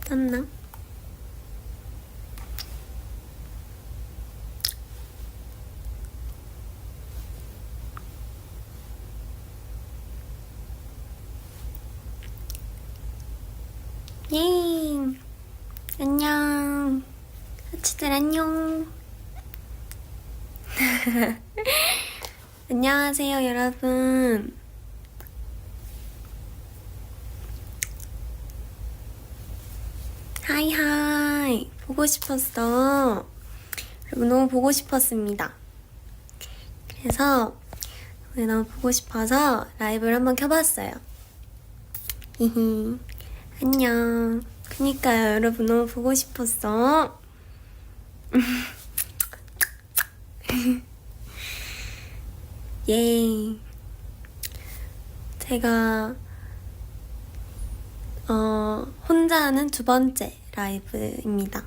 떴나? 예. 안녕. 하치들 안녕. 안녕하세요, 여러분. 하이하이. 보고 싶었어. 여러분 너무 보고 싶었습니다. 그래서 오늘 너무 보고 싶어서 라이브를 한번 켜봤어요. 히히. 안녕. 그니까요, 여러분 너무 보고 싶었어. 예. 제가 혼자 하는 두 번째 라이브입니다.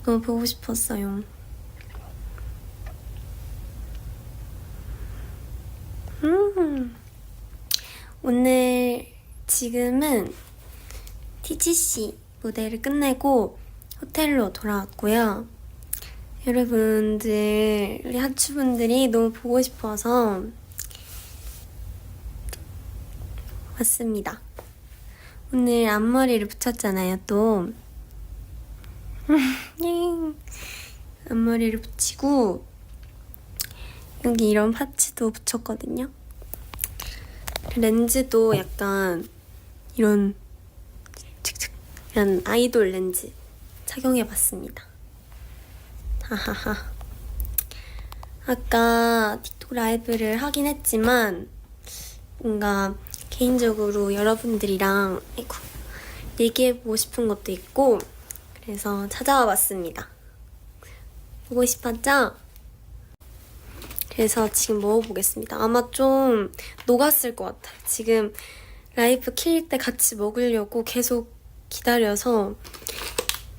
너무 보고 싶었어요. 오늘 지금은 TGC 무대를 끝내고 호텔로 돌아왔고요. 여러분들, 우리 하추분들이 너무 보고 싶어서 왔습니다. 오늘 앞머리를 붙였잖아요, 또. 앞머리를 붙이고 여기 이런 파츠도 붙였거든요. 렌즈도 약간 이런 아이돌 렌즈 착용해봤습니다. 하하하. 아까 틱톡 라이브를 하긴 했지만 뭔가 개인적으로 여러분들이랑 얘기해보고 싶은 것도 있고 그래서 찾아와 봤습니다. 보고 싶었죠? 그래서 지금 먹어보겠습니다. 아마 좀 녹았을 것 같아요. 지금 라이브 킬 때 같이 먹으려고 계속 기다려서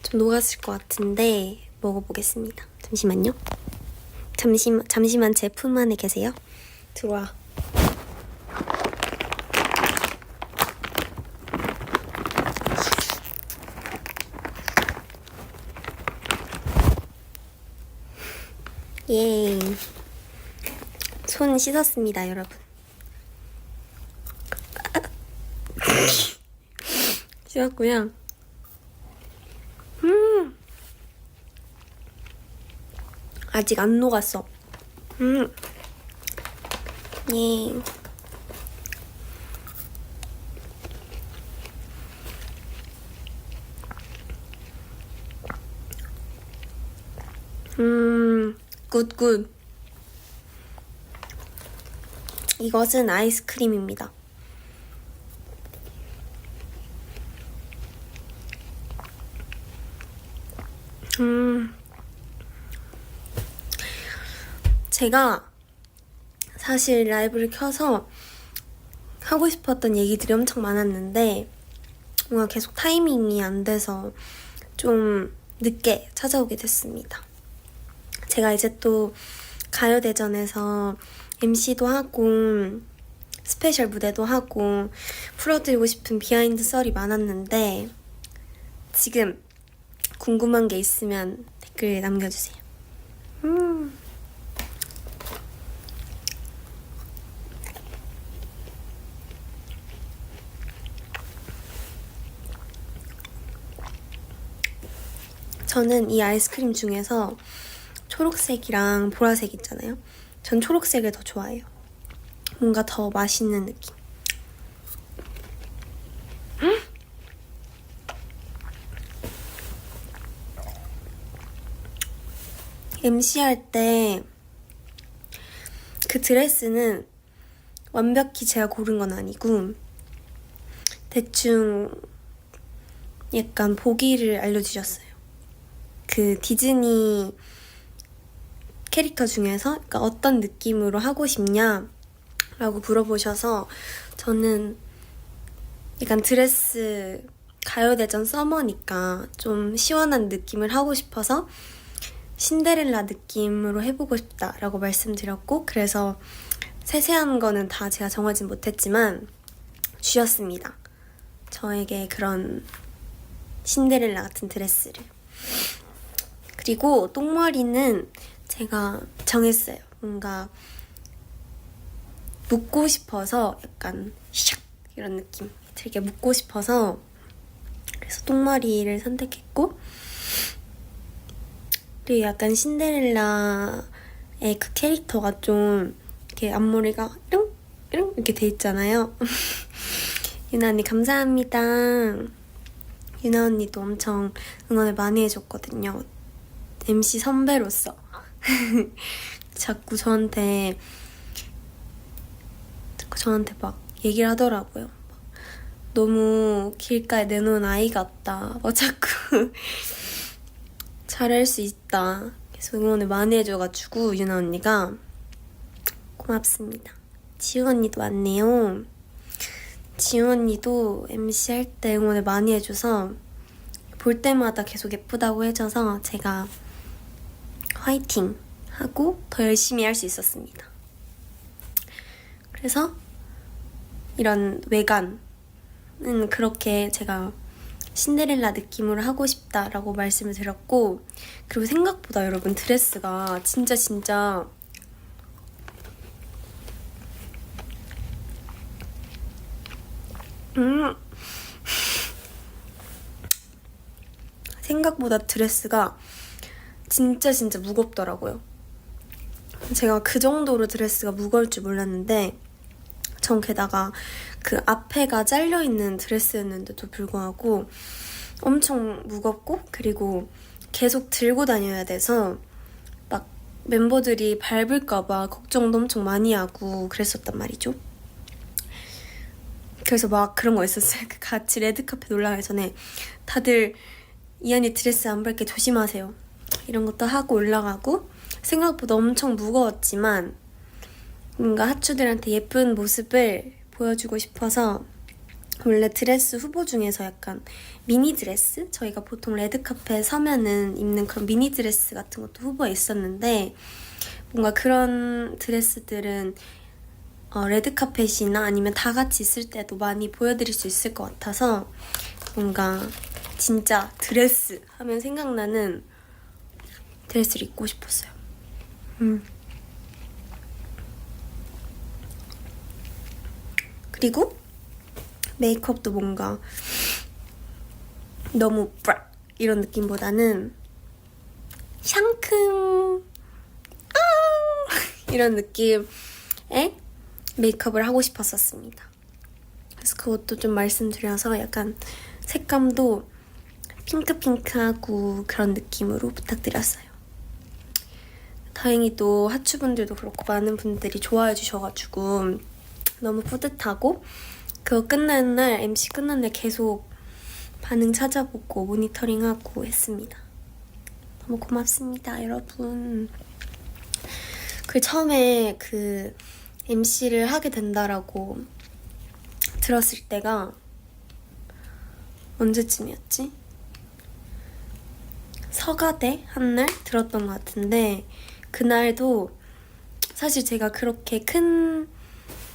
좀 녹았을 것 같은데 먹어보겠습니다. 잠시만요. 잠시만 제 품 안에 계세요. 들어와. 예. 손 씻었습니다, 여러분. 씻었고요. 아직 안 녹았어. 예. 굿굿. 이것은 아이스크림입니다. 제가 사실 라이브를 켜서 하고 싶었던 얘기들이 엄청 많았는데 뭔가 계속 타이밍이 안 돼서 좀 늦게 찾아오게 됐습니다. 제가 이제 또 가요대전에서 MC도 하고 스페셜 무대도 하고 풀어드리고 싶은 비하인드 썰이 많았는데 지금 궁금한 게 있으면 댓글 남겨주세요. 저는 이 아이스크림 중에서 초록색이랑 보라색 있잖아요. 전 초록색을 더 좋아해요. 뭔가 더 맛있는 느낌. MC 할 때 그 드레스는 완벽히 제가 고른 건 아니고 대충 약간 보기를 알려주셨어요. 그 디즈니 캐릭터 중에서 그러니까 어떤 느낌으로 하고 싶냐 라고 물어보셔서 저는 약간 드레스 가요대전 서머니까 좀 시원한 느낌을 하고 싶어서 신데렐라 느낌으로 해보고 싶다라고 말씀드렸고 그래서 세세한 거는 다 제가 정하진 못했지만 주셨습니다. 저에게 그런 신데렐라 같은 드레스를. 그리고 똥머리는 제가 정했어요. 뭔가 묶고 싶어서 약간 샥 이런 느낌 되게 묶고 싶어서 그래서 똥머리를 선택했고, 그리고 약간 신데렐라의 그 캐릭터가 좀 이렇게 앞머리가 이렇게 이렇게 돼 있잖아요. 유나 언니 감사합니다. 유나 언니도 엄청 응원을 많이 해줬거든요. MC 선배로서. 자꾸 저한테 막 얘기를 하더라고요. 너무 길가에 내놓은 아이 같다. 막 자꾸 잘할 수 있다. 계속 응원을 많이 해줘가지고 유나 언니가 고맙습니다. 지우 언니도 왔네요. 지우 언니도 MC 할 때 응원을 많이 해줘서 볼 때마다 계속 예쁘다고 해줘서 제가 화이팅 하고 더 열심히 할 수 있었습니다. 그래서 이런 외관은 그렇게 제가 신데렐라 느낌으로 하고 싶다라고 말씀을 드렸고, 그리고 생각보다 여러분 드레스가 진짜 생각보다 드레스가 진짜 무겁더라고요. 제가 그 정도로 드레스가 무거울 줄 몰랐는데, 전 게다가 그 앞에가 잘려있는 드레스였는데도 불구하고 엄청 무겁고, 그리고 계속 들고 다녀야 돼서 막 멤버들이 밟을까봐 걱정도 엄청 많이 하고 그랬었단 말이죠. 그래서 막 그런 거 있었어요. 같이 레드카펫 올라가기 전에 다들 이 언니 드레스 안 밟게 조심하세요, 이런 것도 하고 올라가고, 생각보다 엄청 무거웠지만 뭔가 하추들한테 예쁜 모습을 보여주고 싶어서 원래 드레스 후보 중에서 약간 미니 드레스? 저희가 보통 레드카페 서면은 입는 그런 미니 드레스 같은 것도 후보에 있었는데, 뭔가 그런 드레스들은 레드카펫이나 아니면 다 같이 있을 때도 많이 보여드릴 수 있을 것 같아서 뭔가 진짜 드레스 하면 생각나는 드레스를 입고 싶었어요. 그리고 메이크업도 뭔가 너무 브라 이런 느낌보다는 샹큼 이런 느낌의 메이크업을 하고 싶었었습니다. 그래서 그것도 좀 말씀드려서 약간 색감도 핑크핑크하고 그런 느낌으로 부탁드렸어요. 다행히도 하추분들도 그렇고 많은 분들이 좋아해 주셔가지고 너무 뿌듯하고, 그거 끝나는 날, MC 끝나는 날 계속 반응 찾아보고 모니터링하고 했습니다. 너무 고맙습니다, 여러분. 그 처음에 그 MC를 하게 된다라고 들었을 때가 언제쯤이었지? 서가대 한 날 들었던 것 같은데, 그날도 사실 제가 그렇게 큰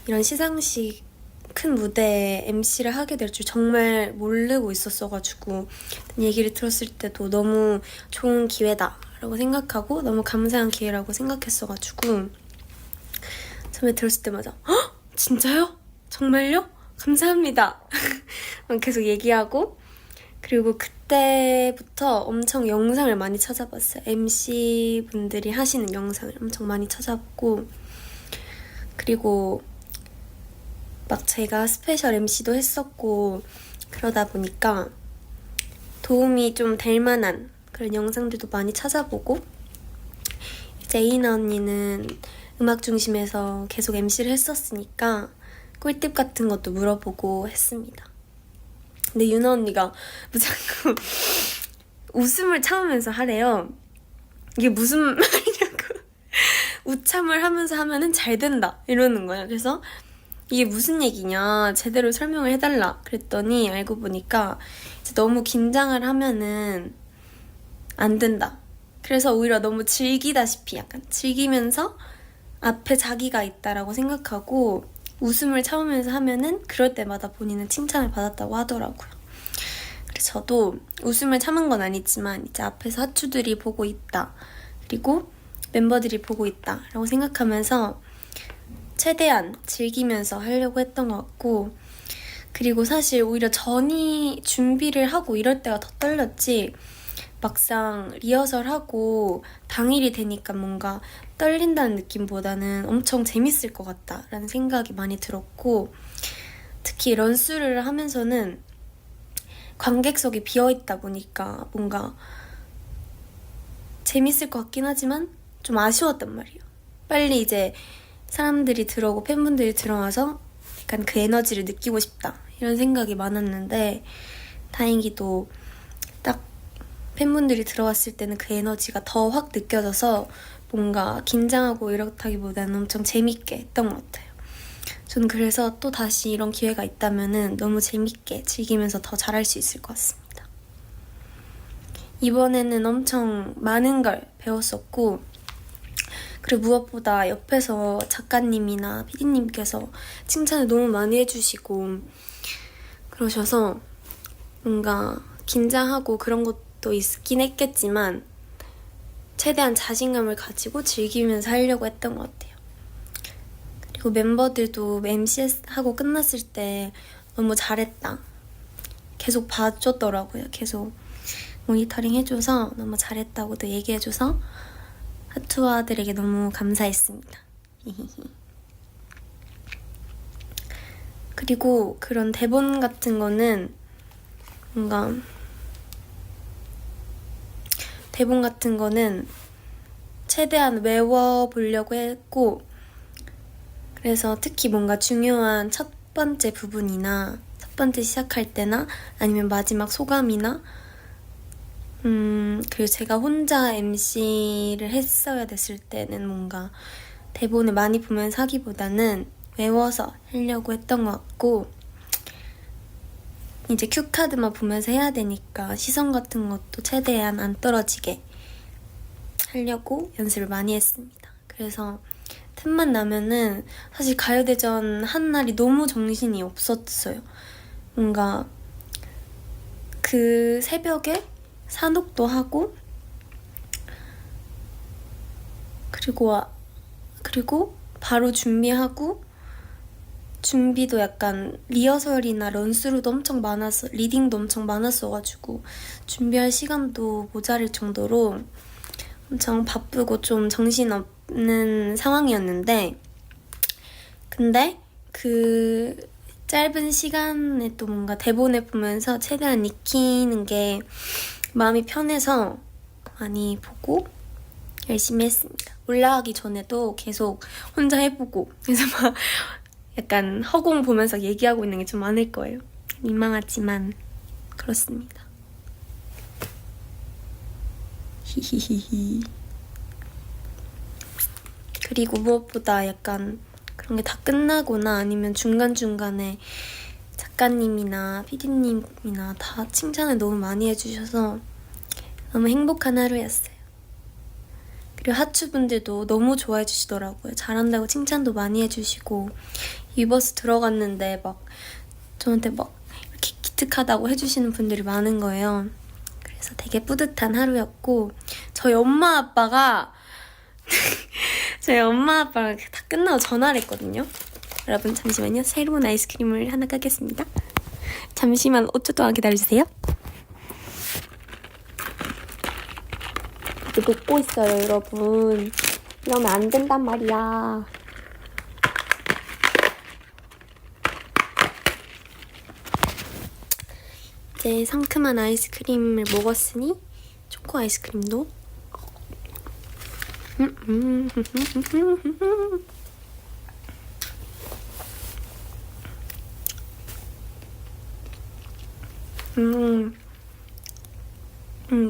이런 시상식 큰 무대에 MC를 하게 될 줄 정말 모르고 있었어가지고 얘기를 들었을 때도 너무 좋은 기회다라고 생각하고 너무 감사한 기회라고 생각했어가지고 처음에 들었을 때마다 헉! 진짜요? 정말요? 감사합니다. 계속 얘기하고, 그리고 그때부터 엄청 영상을 많이 찾아봤어요. MC분들이 하시는 영상을 엄청 많이 찾아보고, 그리고 막 제가 스페셜 MC도 했었고 그러다 보니까 도움이 좀 될 만한 그런 영상들도 많이 찾아보고, 이제 이나 언니는 음악 중심에서 계속 MC를 했었으니까 꿀팁 같은 것도 물어보고 했습니다. 근데 유나 언니가 자꾸 웃음을 참으면서 하래요. 이게 무슨 말이냐고. 웃참을 하면서 하면은 잘 된다 이러는 거예요. 그래서 이게 무슨 얘기냐, 제대로 설명을 해달라 그랬더니 알고 보니까 이제 너무 긴장을 하면은 안 된다. 그래서 오히려 너무 즐기다시피 약간 즐기면서 앞에 자기가 있다라고 생각하고 웃음을 참으면서 하면은 그럴 때마다 본인은 칭찬을 받았다고 하더라고요. 저도 웃음을 참은 건 아니지만 이제 앞에서 하추들이 보고 있다. 그리고 멤버들이 보고 있다. 라고 생각하면서 최대한 즐기면서 하려고 했던 것 같고 그리고 사실 오히려 전이 준비를 하고 이럴 때가 더 떨렸지 막상 리허설하고 당일이 되니까 뭔가 떨린다는 느낌보다는 엄청 재밌을 것 같다라는 생각이 많이 들었고 특히 런스를 하면서는 관객석이 비어있다 보니까 뭔가 재밌을 것 같긴 하지만 좀 아쉬웠단 말이에요. 빨리 이제 사람들이 들어오고 팬분들이 들어와서 약간 그 에너지를 느끼고 싶다 이런 생각이 많았는데 다행히도 딱 팬분들이 들어왔을 때는 그 에너지가 더 확 느껴져서 뭔가 긴장하고 이렇다기보다는 엄청 재밌게 했던 것 같아요. 저는 그래서 또 다시 이런 기회가 있다면 너무 재밌게 즐기면서 더 잘할 수 있을 것 같습니다. 이번에는 엄청 많은 걸 배웠었고 그리고 무엇보다 옆에서 작가님이나 PD님께서 칭찬을 너무 많이 해주시고 그러셔서 뭔가 긴장하고 그런 것도 있긴 했겠지만 최대한 자신감을 가지고 즐기면서 하려고 했던 것 같아요. 그리고 멤버들도 MC하고 끝났을 때 너무 잘했다. 계속 봐줬더라고요. 계속 모니터링 해줘서 너무 잘했다고도 얘기해줘서 하투아들에게 너무 감사했습니다. 그리고 그런 대본 같은 거는 뭔가 대본 같은 거는 최대한 외워보려고 했고 그래서 특히 뭔가 중요한 첫 번째 부분이나 첫 번째 시작할 때나 아니면 마지막 소감이나 그리고 제가 혼자 MC를 했어야 됐을 때는 뭔가 대본을 많이 보면서 하기보다는 외워서 하려고 했던 것 같고 이제 큐카드만 보면서 해야 되니까 시선 같은 것도 최대한 안 떨어지게 하려고 연습을 많이 했습니다. 그래서 틈만 나면은 사실 가요대전 한 날이 너무 정신이 없었어요. 뭔가 그 새벽에 산옥도 하고 그리고 바로 준비하고 준비도 약간 리허설이나 런스루도 엄청 많아서 리딩도 엄청 많았어가지고 준비할 시간도 모자랄 정도로 엄청 바쁘고 좀 정신없는 상황이었는데 근데 그 짧은 시간에 또 뭔가 대본을 보면서 최대한 익히는 게 마음이 편해서 많이 보고 열심히 했습니다. 올라가기 전에도 계속 혼자 해보고 그래서 막 약간 허공 보면서 얘기하고 있는 게 좀 많을 거예요. 민망하지만 그렇습니다. 히히히히. 그리고 무엇보다 약간 그런 게 다 끝나거나 아니면 중간중간에 작가님이나 PD님이나 다 칭찬을 너무 많이 해주셔서 너무 행복한 하루였어요. 그리고 하추분들도 너무 좋아해 주시더라고요. 잘한다고 칭찬도 많이 해주시고 위버스 들어갔는데 막 저한테 막 이렇게 기특하다고 해주시는 분들이 많은 거예요. 그래서 되게 뿌듯한 하루였고 저희 엄마 아빠가 다 끝나고 전화를 했거든요. 여러분 잠시만요. 새로운 아이스크림을 하나 까겠습니다. 잠시만 5초 동안 기다려주세요. 이제 녹고 있어요, 여러분. 이러면 안 된단 말이야. 이제 상큼한 아이스크림을 먹었으니 초코 아이스크림도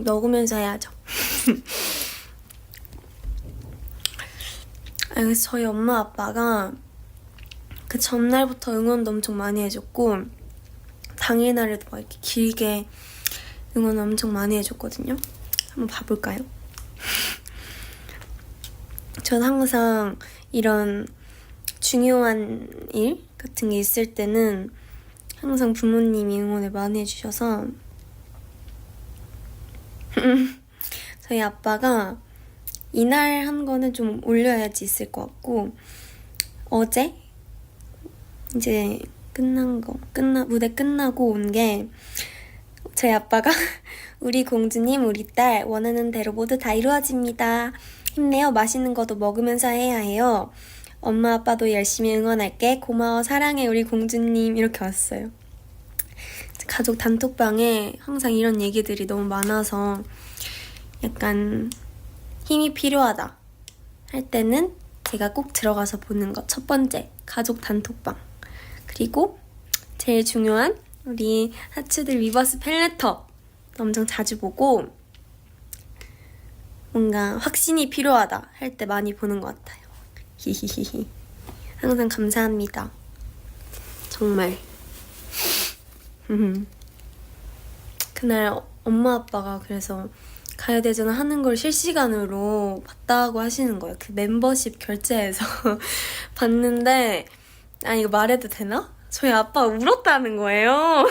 먹으면서 해야죠. 그래서 저희 엄마 아빠가 그 전날부터 응원도 엄청 많이 해줬고 당일날에도 막 이렇게 길게 응원 엄청 많이 해줬거든요. 한번 봐볼까요? 전 항상 이런 중요한 일 같은 게 있을 때는 항상 부모님이 응원을 많이 해주셔서 저희 아빠가 이날 한 거는 좀 올려야지 있을 것 같고, 어제 이제 무대 끝나고 온 게 저희 아빠가 우리 공주님, 우리 딸 원하는 대로 모두 다 이루어집니다. 힘내요. 맛있는 것도 먹으면서 해야 해요. 엄마 아빠도 열심히 응원할게. 고마워. 사랑해. 우리 공주님. 이렇게 왔어요. 가족 단톡방에 항상 이런 얘기들이 너무 많아서 약간 힘이 필요하다 할 때는 제가 꼭 들어가서 보는 것. 첫 번째, 가족 단톡방. 그리고 제일 중요한 우리 하츠들 위버스 팬레터 엄청 자주 보고, 뭔가 확신이 필요하다 할 때 많이 보는 것 같아요. 히히히히. 항상 감사합니다. 정말. 그날 엄마 아빠가 그래서 가요대전 하는 걸 실시간으로 봤다고 하시는 거예요. 그 멤버십 결제해서 봤는데, 이거 말해도 되나? 저희 아빠가 울었다는 거예요.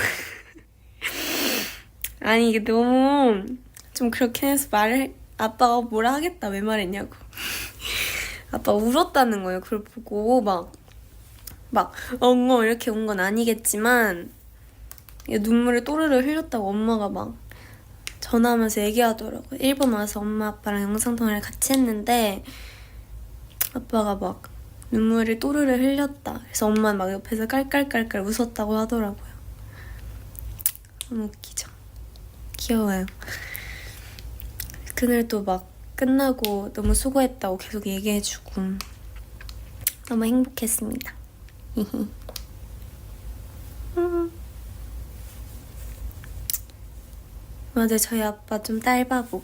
아니 이게 너무 좀 그렇게 해서 아빠가 뭐라 하겠다 왜 말했냐고. 아빠 울었다는 거예요. 그걸 보고 막 엉엉 이렇게 온 건 아니겠지만 눈물을 또르르 흘렸다고 엄마가 막 전화하면서 얘기하더라고요. 일본 와서 엄마 아빠랑 영상통화를 같이 했는데 아빠가 막 눈물을 또르르 흘렸다. 그래서 엄마는 막 옆에서 깔깔깔깔 웃었다고 하더라고요. 너무 웃기죠. 귀여워요. 그날도 막 끝나고 너무 수고했다고 계속 얘기해주고 너무 행복했습니다. 맞아요. 저희 아빠 좀 딸바보.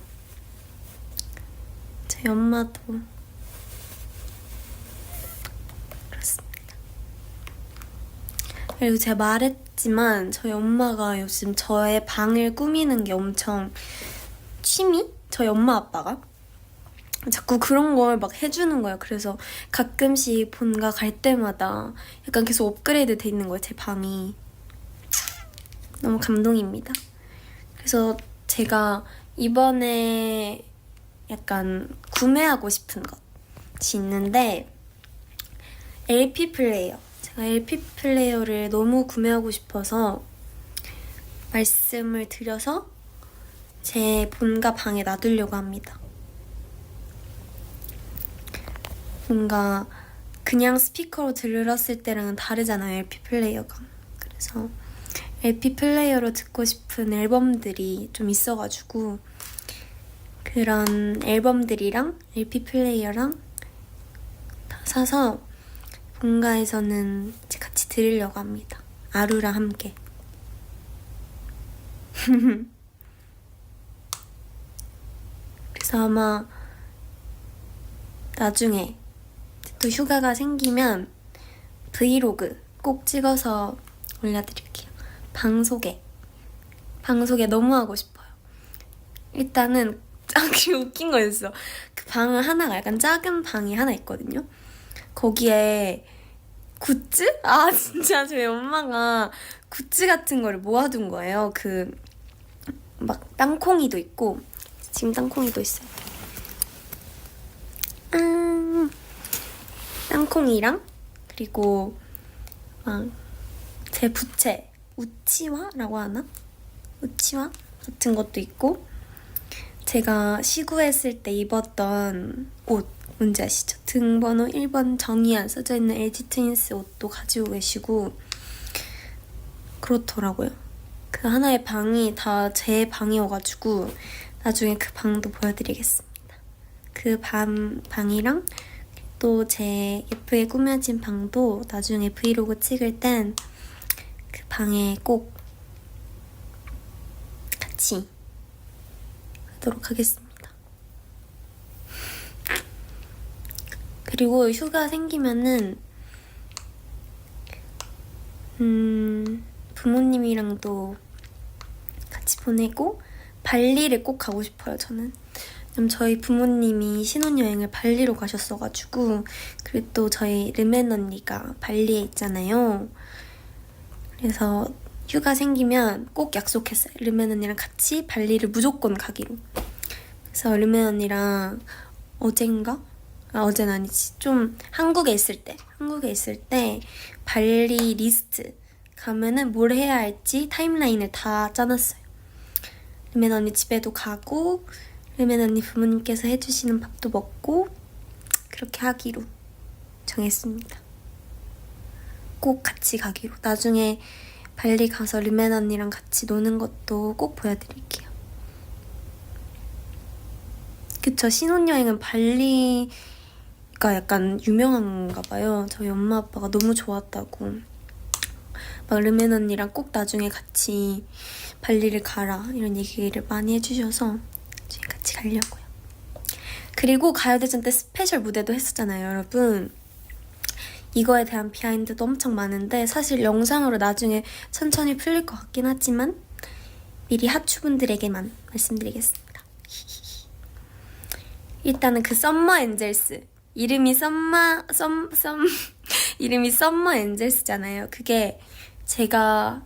저희 엄마도 그렇습니다. 그리고 제가 말했지만 저희 엄마가 요즘 저의 방을 꾸미는 게 엄청 취미? 저희 엄마 아빠가 자꾸 그런 걸 막 해주는 거예요. 그래서 가끔씩 본가 갈 때마다 약간 계속 업그레이드 돼 있는 거예요. 제 방이. 너무 감동입니다. 그래서 제가 이번에 약간 구매하고 싶은 것이 있는데 LP 플레이어. 제가 LP 플레이어를 너무 구매하고 싶어서 말씀을 드려서 제 본가 방에 놔두려고 합니다. 뭔가 그냥 스피커로 들었을 때랑은 다르잖아요, LP 플레이어가. 그래서 LP 플레이어로 듣고 싶은 앨범들이 좀 있어가지고 그런 앨범들이랑 LP 플레이어랑 다 사서 본가에서는 같이 들으려고 합니다. 아루랑 함께. 그래서 아마 나중에 또 휴가가 생기면 브이로그 꼭 찍어서 올려드릴게요. 방 소개 너무 하고 싶어요. 일단은 그리고 웃긴 거였어. 그 방은 하나가 약간 작은 방이 하나 있거든요. 거기에 굿즈? 진짜 저희 엄마가 굿즈 같은 거를 모아둔 거예요. 막 땅콩이도 있고, 지금 땅콩이도 있어요. 땅콩이랑 그리고 막 제 부채 우치와라고 하나? 우치와 같은 것도 있고, 제가 시구했을 때 입었던 옷 뭔지 아시죠? 등번호 1번 정의안 써져있는 LG 트윈스 옷도 가지고 계시고 그렇더라고요. 그 하나의 방이 다 제 방이어가지고 나중에 그 방도 보여드리겠습니다. 그 방이랑 또 제 예쁘게 꾸며진 방도 나중에 브이로그 찍을 땐 그 방에 꼭 같이 하도록 하겠습니다. 그리고 휴가 생기면은 부모님이랑도 같이 보내고 발리를 꼭 가고 싶어요. 저는 저희 부모님이 신혼여행을 발리로 가셨어가지고, 그리고 또 저희 르멘 언니가 발리에 있잖아요. 그래서 휴가 생기면 꼭 약속했어요. 르멘 언니랑 같이 발리를 무조건 가기로. 그래서 르멘 언니랑 어젠가? 어제는 아니지. 좀 한국에 있을 때 발리 리스트 가면은 뭘 해야 할지 타임라인을 다 짜놨어요. 르멘 언니 집에도 가고 르멘 언니 부모님께서 해주시는 밥도 먹고 그렇게 하기로 정했습니다. 꼭 같이 가기로. 나중에 발리 가서 르멘 언니랑 같이 노는 것도 꼭 보여드릴게요. 그쵸, 신혼여행은 발리가 약간 유명한가 봐요. 저희 엄마 아빠가 너무 좋았다고. 막 르멘 언니랑 꼭 나중에 같이 발리를 가라 이런 얘기를 많이 해주셔서 저희 같이 가려고요. 그리고 가요대전 때 스페셜 무대도 했었잖아요, 여러분. 이거에 대한 비하인드도 엄청 많은데 사실 영상으로 나중에 천천히 풀릴 것 같긴 하지만 미리 하추분들에게만 말씀드리겠습니다. 일단은 그 썸머 엔젤스 이름이 썸머 엔젤스잖아요. 그게 제가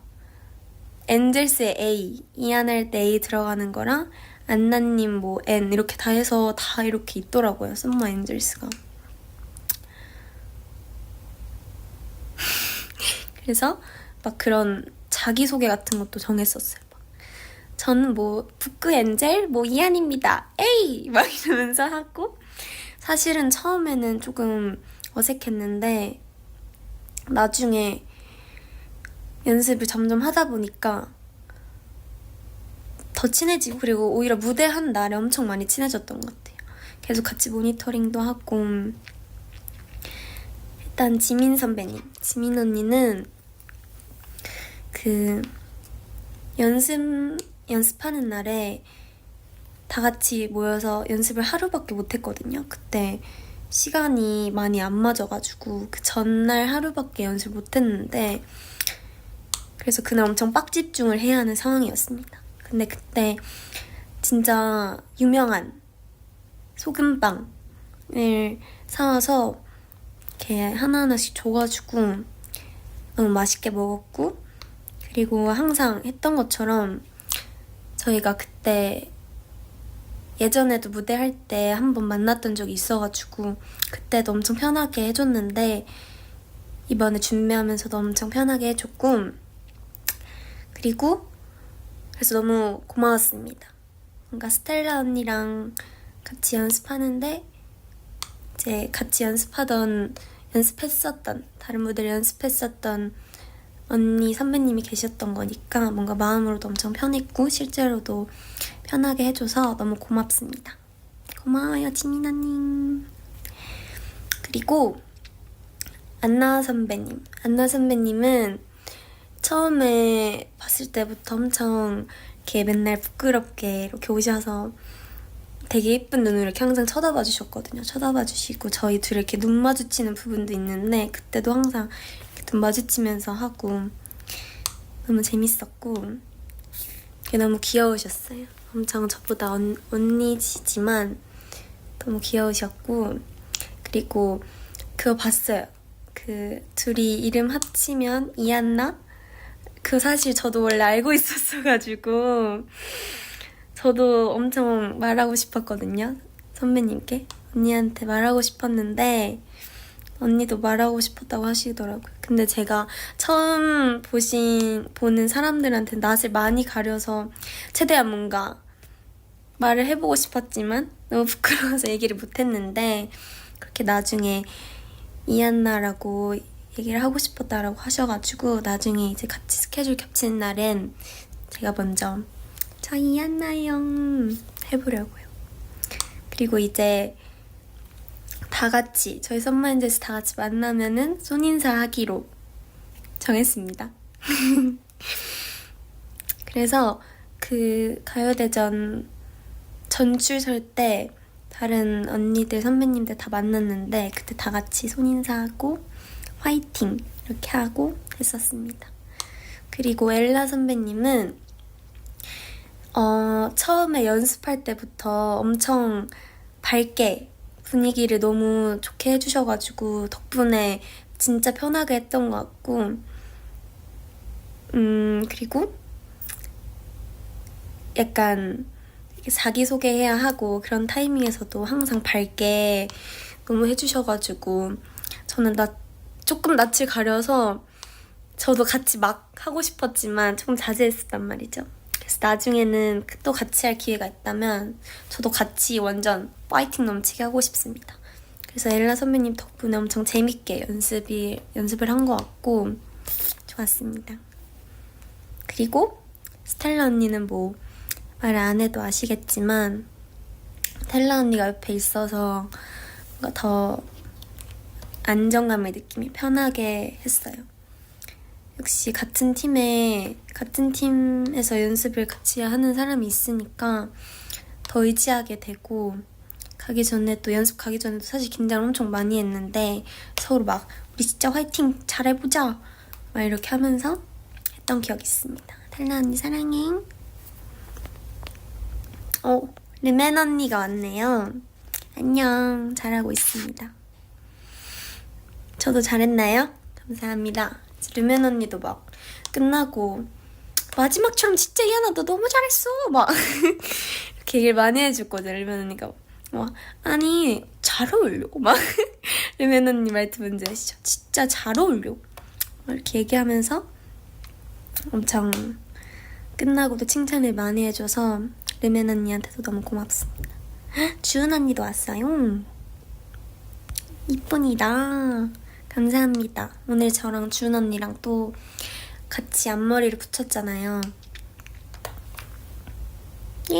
엔젤스의 A, 이안할 때 A 들어가는 거랑 안나님 뭐 N 이렇게 다 해서 다 이렇게 있더라고요. 썸머 엔젤스가. 그래서 막 그런 자기소개 같은 것도 정했었어요. 막 저는 뭐 부크 엔젤 뭐 이안입니다. 에이! 막 이러면서 하고 사실은 처음에는 조금 어색했는데 나중에 연습을 점점 하다 보니까 더 친해지고 그리고 오히려 무대한 날에 엄청 많이 친해졌던 것 같아요. 계속 같이 모니터링도 하고 일단 지민 선배님, 지민 언니는 그 연습하는 날에 다 같이 모여서 연습을 하루밖에 못했거든요. 그때 시간이 많이 안 맞아가지고 그 전날 하루밖에 연습 못했는데 그래서 그날 엄청 빡집중을 해야 하는 상황이었습니다. 근데 그때 진짜 유명한 소금빵을 사와서 이렇게 하나하나씩 줘가지고 너무 맛있게 먹었고 그리고 항상 했던 것처럼 저희가 그때 예전에도 무대할 때 한 번 만났던 적이 있어가지고 그때도 엄청 편하게 해줬는데 이번에 준비하면서도 엄청 편하게 해줬고 그리고 그래서 너무 고마웠습니다. 뭔가 스텔라 언니랑 같이 연습하는데 이제 같이 연습했었던 다른 무대를 연습했었던 언니 선배님이 계셨던 거니까 뭔가 마음으로도 엄청 편했고 실제로도 편하게 해줘서 너무 고맙습니다. 고마워요 지민아님. 그리고 안나 선배님은 처음에 봤을 때부터 엄청 이렇게 맨날 부끄럽게 이렇게 오셔서 되게 예쁜 눈으로 이렇게 항상 쳐다봐 주셨거든요. 쳐다봐 주시고 저희 둘이 이렇게 눈 마주치는 부분도 있는데 그때도 항상 이렇게 눈 마주치면서 하고 너무 재밌었고 너무 귀여우셨어요. 엄청 저보다 언니지만 너무 귀여우셨고 그리고 그거 봤어요. 그 둘이 이름 합치면 이안나? 그 사실 저도 원래 알고 있었어가지고 저도 엄청 말하고 싶었거든요. 선배님께 언니한테 말하고 싶었는데 언니도 말하고 싶었다고 하시더라고요. 근데 제가 처음 보는 사람들한테 낯을 많이 가려서 최대한 뭔가 말을 해보고 싶었지만 너무 부끄러워서 얘기를 못했는데 그렇게 나중에 이안나라고 얘기를 하고 싶었다라고 하셔가지고 나중에 이제 같이 스케줄 겹치는 날엔 제가 먼저 저 이안나요 해보려고요. 그리고 이제 다 같이 저희 썸머엔젤스 다 같이 만나면은 손인사 하기로 정했습니다. 그래서 그 가요대전 전출 설 때 다른 언니들 선배님들 다 만났는데 그때 다 같이 손인사하고 화이팅 이렇게 하고 했었습니다. 그리고 엘라 선배님은 처음에 연습할 때부터 엄청 밝게 분위기를 너무 좋게 해주셔가지고 덕분에 진짜 편하게 했던 것 같고 그리고 약간 자기소개해야 하고 그런 타이밍에서도 항상 밝게 너무 해주셔가지고 저는 조금 낯을 가려서 저도 같이 막 하고 싶었지만 조금 자제했었단 말이죠. 그래서 나중에는 또 같이 할 기회가 있다면 저도 같이 완전 파이팅 넘치게 하고 싶습니다. 그래서 엘라 선배님 덕분에 엄청 재밌게 연습을 한 것 같고 좋았습니다. 그리고 스텔라 언니는 뭐 말 안 해도 아시겠지만 스텔라 언니가 옆에 있어서 뭔가 더 안정감을 느끼며 편하게 했어요. 역시 같은 팀에서 연습을 같이 하는 사람이 있으니까 더 의지하게 되고 연습 가기 전에도 사실 긴장을 엄청 많이 했는데 서로 막 우리 진짜 화이팅 잘해보자 막 이렇게 하면서 했던 기억이 있습니다. 달라 언니 사랑해. 르멘 언니가 왔네요. 안녕. 잘하고 있습니다. 저도 잘했나요? 감사합니다. 르멘 언니도 막 끝나고 마지막처럼 진짜 이하나 너 너무 잘했어 막 이렇게 얘기를 많이 해줬거든. 르멘 언니가 막 아니 잘 어울려 막 르멘 언니 말투 뭔지 아시죠? 진짜 잘 어울려 이렇게 얘기하면서 엄청 끝나고도 칭찬을 많이 해줘서 르멘 언니한테도 너무 고맙습니다. 주은 언니도 왔어요. 이쁜이다. 감사합니다. 오늘 저랑 주은 언니랑 또 같이 앞머리를 붙였잖아요. 예.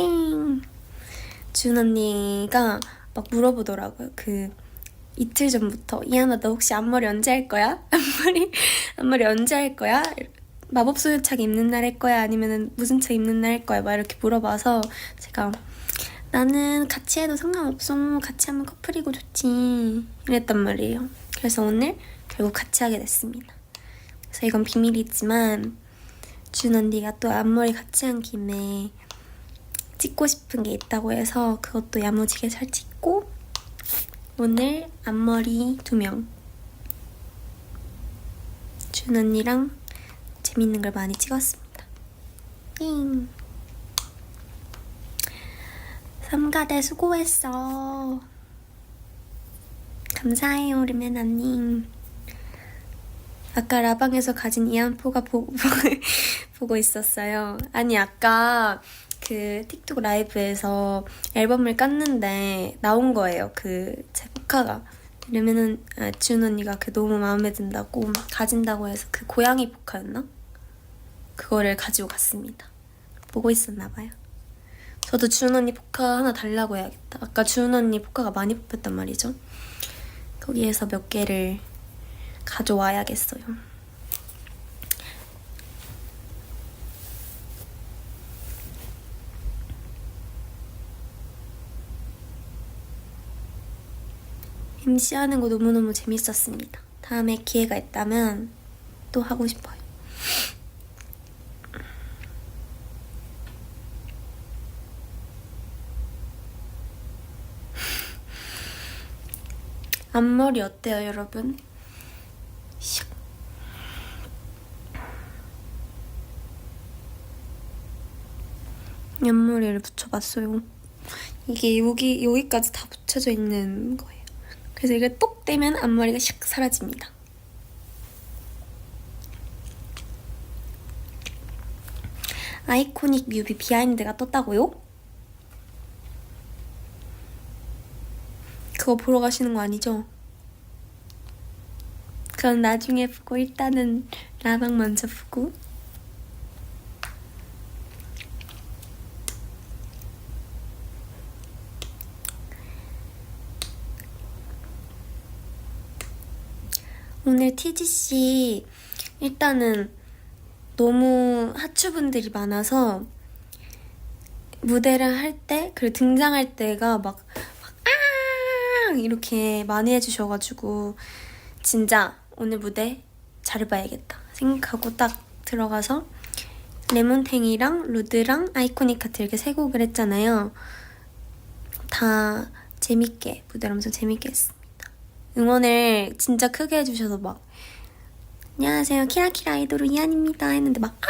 주은 언니가 막 물어보더라고요. 이틀 전부터 이하나 너 혹시 앞머리 언제 할 거야? 앞머리 언제 할 거야? 마법소녀착 입는 날 할 거야? 아니면 무슨 책 입는 날 할 거야? 막 이렇게 물어봐서 제가 나는 같이 해도 상관없어. 같이 하면 커플이고 좋지. 이랬단 말이에요. 그래서 오늘 결국 같이 하게 됐습니다. 그래서 이건 비밀이지만 준 언니가 또 앞머리 같이 한 김에 찍고 싶은 게 있다고 해서 그것도 야무지게 잘 찍고 오늘 앞머리 2명 준 언니랑 재밌는 걸 많이 찍었습니다. 띵. 삼가대 수고했어. 감사해요, 르멘 언니. 아까 라방에서 가진 이안포가 보고 있었어요. 아니 아까 틱톡 라이브에서 앨범을 깠는데 나온 거예요. 제 포카가. 르멘은 준 언니가 너무 마음에 든다고 가진다고 해서 고양이 포카였나? 그거를 가지고 갔습니다. 보고 있었나 봐요. 저도 준 언니 포카 하나 달라고 해야겠다. 아까 준 언니 포카가 많이 뽑혔단 말이죠. 거기에서 몇 개를 가져와야겠어요. MC 하는 거 너무너무 재밌었습니다. 다음에 기회가 있다면 또 하고 싶어요. 앞머리 어때요, 여러분? 앞머리를 붙여봤어요. 이게 여기까지 다 붙여져 있는 거예요. 그래서 이걸 똑 떼면 앞머리가 샥 사라집니다. 아이코닉 뮤비 비하인드가 떴다고요? 그거 보러 가시는 거 아니죠? 그럼 나중에 보고 일단은 라방 먼저 보고 오늘 TGC 일단은 너무 하추분들이 많아서 무대를 할 때 그리고 등장할 때가 막 이렇게 많이 해주셔가지고 진짜 오늘 무대 잘해봐야겠다 생각하고 딱 들어가서 레몬탱이랑 루드랑 아이코닉 카트 이렇게 3곡을 했잖아요. 다 재밌게 무대를 엄청 재밌게 했습니다. 응원을 진짜 크게 해주셔서 막 안녕하세요 키라키라 아이돌 이한입니다 했는데 막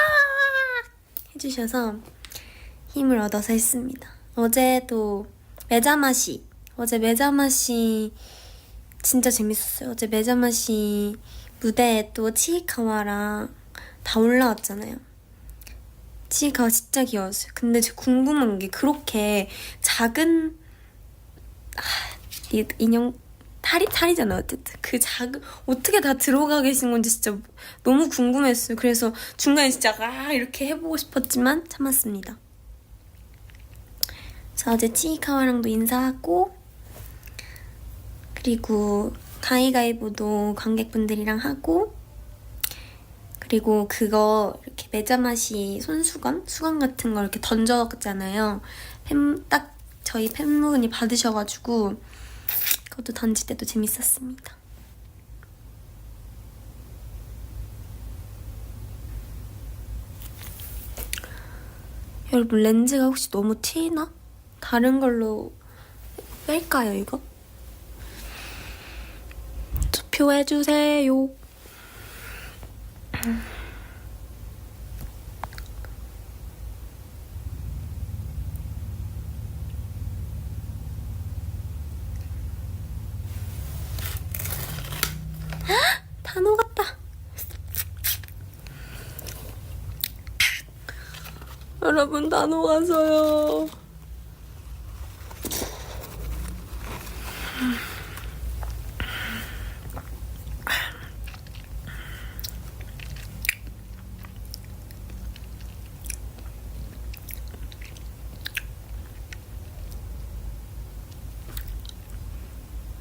해주셔서 힘을 얻어서 했습니다. 어제 메자마시 진짜 재밌었어요. 어제 메자마시 무대에 또 치이카와랑 다 올라왔잖아요. 치이카와 진짜 귀여웠어요. 근데 제가 궁금한 게 그렇게 작은 이 인형 탈이잖아요. 어쨌든 그 작은 어떻게 다 들어가 계신 건지 진짜 너무 궁금했어요. 그래서 중간에 진짜 이렇게 해보고 싶었지만 참았습니다. 그래서 어제 치이카와랑도 인사하고 그리고 가위가위보도 관객분들이랑 하고 그리고 그거 이렇게 메자마시 수건 같은 거 이렇게 던졌잖아요. 딱 저희 팬분이 받으셔가지고 그것도 던질 때도 재밌었습니다. 여러분 렌즈가 혹시 너무 튀나? 다른 걸로 뺄까요 이거? 투표해주세요. 다 녹았다. 여러분 다 녹았어요.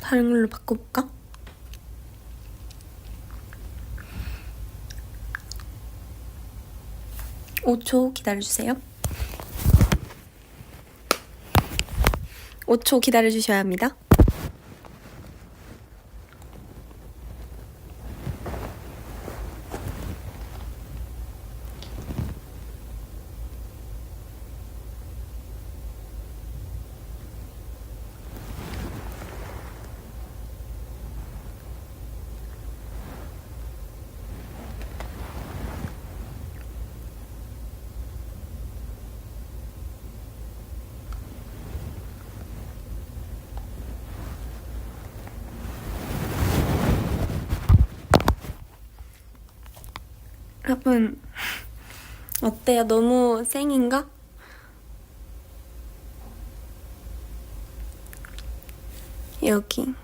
다른 걸로 바꿔볼까? (5초) 기다려주세요. 5초 기다려주셔야 합니다. 여러분 어때요? 너무 쌩인가? 여기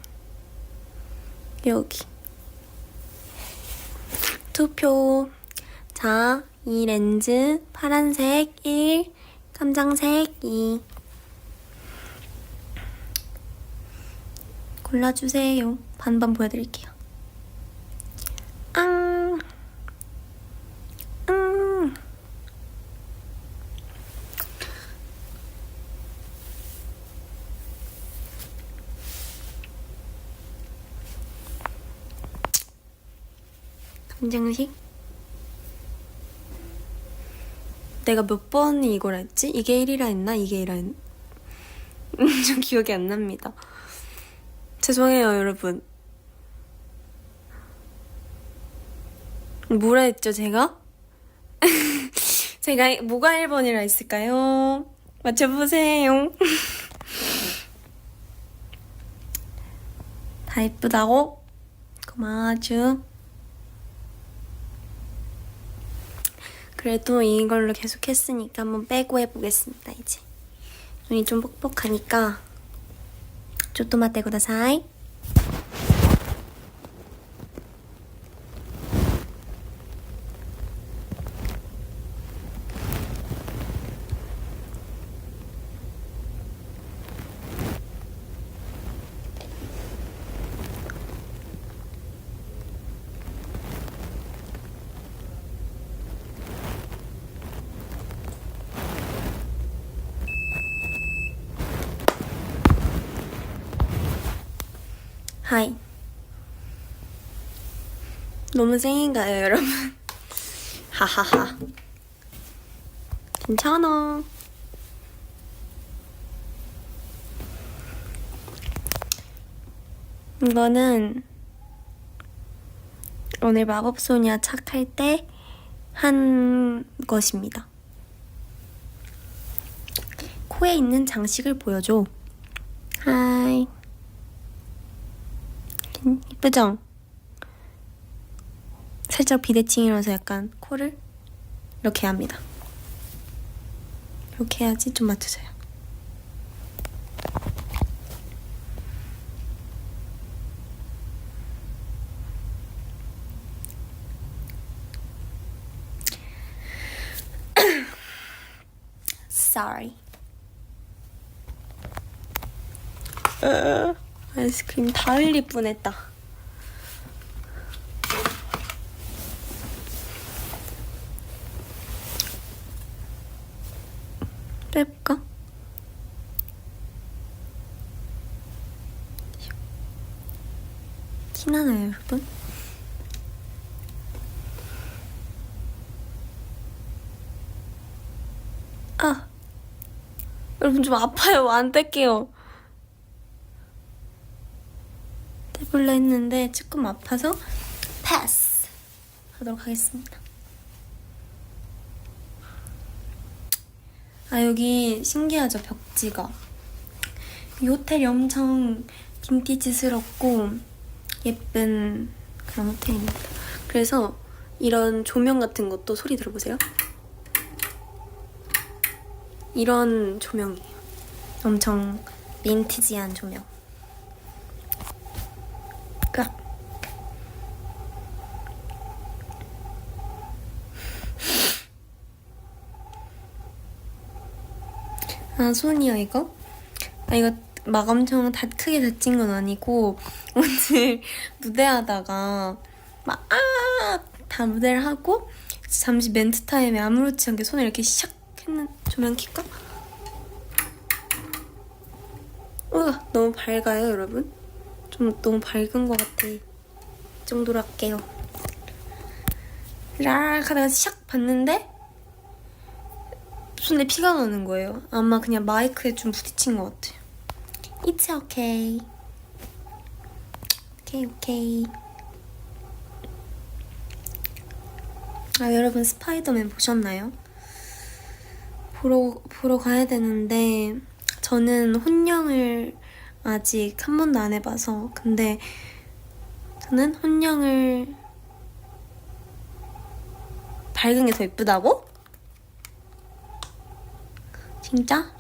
투표. 자, 이 렌즈 파란색 1, 깜장색 2 골라주세요. 반반 보여드릴게요. 감정식? 내가 몇 번이 이걸 했지? 이게 1이라 했나? 이게 1이라 했나? 좀 기억이 안 납니다. 죄송해요, 여러분. 뭐라 했죠, 제가? 제가 뭐가 1번이라 했을까요? 맞춰보세요. 다 예쁘다고? 고마워죠. 그래도 이걸로 계속 했으니까 한번 빼고 해보겠습니다, 이제. 눈이 좀 뻑뻑하니까. 쪼또마떼 구다사이. 하이. 너무 생인가요, 여러분? 하하하. 괜찮아. 이거는 오늘 마법소녀 착할 때 한 것입니다. 코에 있는 장식을 보여줘. 하이. 이쁘죠? 살짝 비대칭이라서 약간 코를 이렇게 합니다. 이렇게 해야지 좀 맞춰져요. Sorry. 아이스크림 다 흘릴 뻔했다. 빼볼까? 티나나요, 여러분? 아, 여러분 좀 아파요. 안 뗄게요. 떼볼라 했는데 조금 아파서 패스 하도록 하겠습니다. 아, 여기 신기하죠, 벽지가. 이 호텔이 엄청 빈티지스럽고 예쁜 그런 호텔입니다. 그래서 이런 조명 같은 것도 소리 들어보세요. 이런 조명이에요. 엄청 빈티지한 조명. 깍. 아, 손이요, 이거? 아, 이거 막 엄청 다 크게 다친 건 아니고 오늘 무대하다가 막 다 무대를 하고 잠시 멘트 타임에 아무렇지 않게 손을 이렇게 샥 했는. 조명 킬까? 너무 밝아요, 여러분? 좀 너무 밝은 것 같아. 이 정도로 할게요. 라락 하다가 샥 봤는데 손에 피가 나는 거예요. 아마 그냥 마이크에 좀 부딪힌 것 같아요. It's okay. Okay. 아, 여러분 스파이더맨 보셨나요? 보러 가야 되는데 저는 혼영을 아직 한 번도 안 해봐서. 근데 저는 혼영을 밝은 게 더 예쁘다고? 진짜?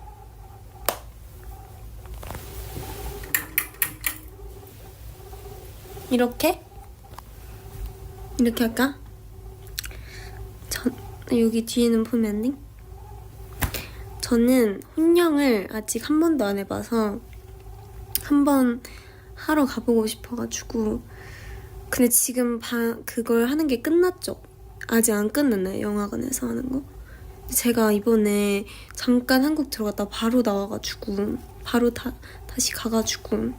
이렇게 할까? 여기 뒤에는 보면은 저는 혼영을 아직 한 번도 안 해봐서 한번 하러 가보고 싶어가지고. 근데 지금 그걸 하는 게 끝났죠? 아직 안 끝났나요? 영화관에서 하는 거? 제가 이번에 잠깐 한국 들어갔다 바로 나와가지고 바로 다시 가가지고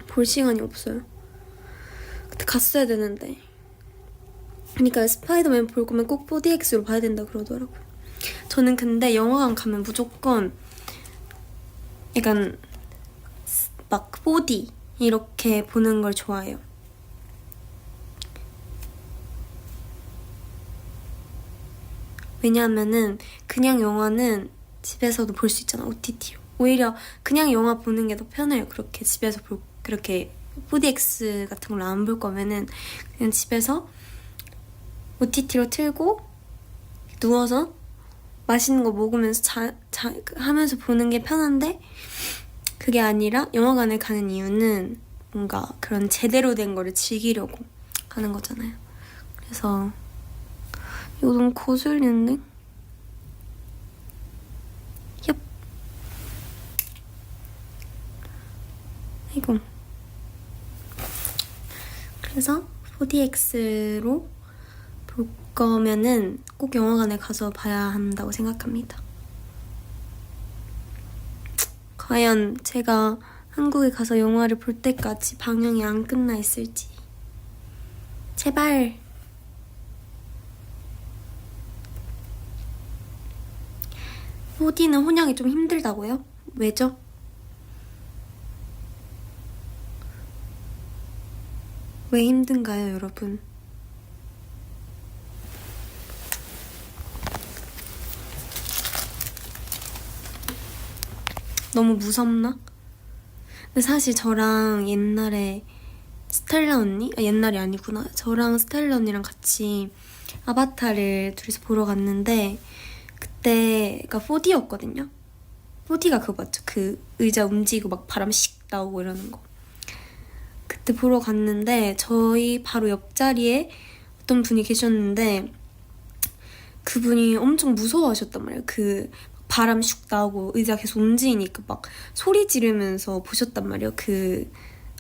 볼 시간이 없어요. 그때 갔어야 되는데. 그러니까 스파이더맨 볼 거면 꼭 4DX로 봐야 된다 그러더라고요. 저는 근데 영화관 가면 무조건 약간 막 4D 이렇게 보는 걸 좋아해요. 왜냐하면은 그냥 영화는 집에서도 볼 수 있잖아, OTT로. 오히려 그냥 영화 보는 게 더 편해요. 그렇게 집에서 그렇게 4DX 같은 걸로 안 볼 거면은 그냥 집에서 OTT로 틀고 누워서 맛있는 거 먹으면서 하면서 보는 게 편한데, 그게 아니라 영화관에 가는 이유는 뭔가 그런 제대로 된 거를 즐기려고 가는 거잖아요. 그래서 이거 너무 거슬리는데? 얍. 이거. 그래서 4DX로 볼 거면은 꼭 영화관에 가서 봐야 한다고 생각합니다. 과연 제가 한국에 가서 영화를 볼 때까지 방영이 안 끝나 있을지. 제발. 호디는 혼영이 좀 힘들다고요? 왜죠? 왜 힘든가요, 여러분? 너무 무섭나? 근데 사실 저랑 옛날에 스텔라 언니? 옛날이 아니구나. 저랑 스텔라 언니랑 같이 아바타를 둘이서 보러 갔는데 그때가 4D였거든요. 4D가 그거 맞죠? 그 의자 움직이고 막 바람 씩 나오고 이러는 거. 그때 보러 갔는데 저희 바로 옆자리에 어떤 분이 계셨는데 그분이 엄청 무서워하셨단 말이에요. 그 바람 슉 나오고 의자 계속 움직이니까 막 소리 지르면서 보셨단 말이에요. 그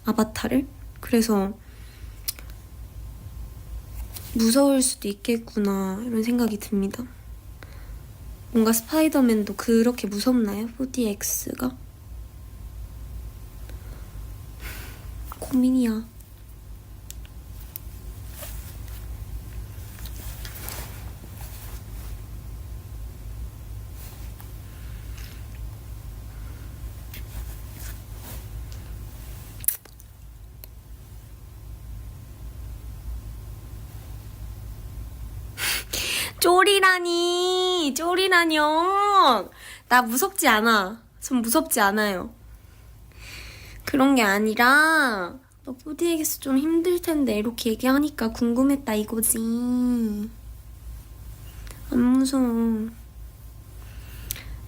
아바타를. 그래서 무서울 수도 있겠구나 이런 생각이 듭니다. 뭔가 스파이더맨도 그렇게 무섭나요? 4DX가? 고민이야. 쪼리라니요. 나 무섭지 않아. 전 무섭지 않아요. 그런 게 아니라 너 4DX 좀 힘들 텐데 이렇게 얘기하니까 궁금했다 이거지. 안 무서워.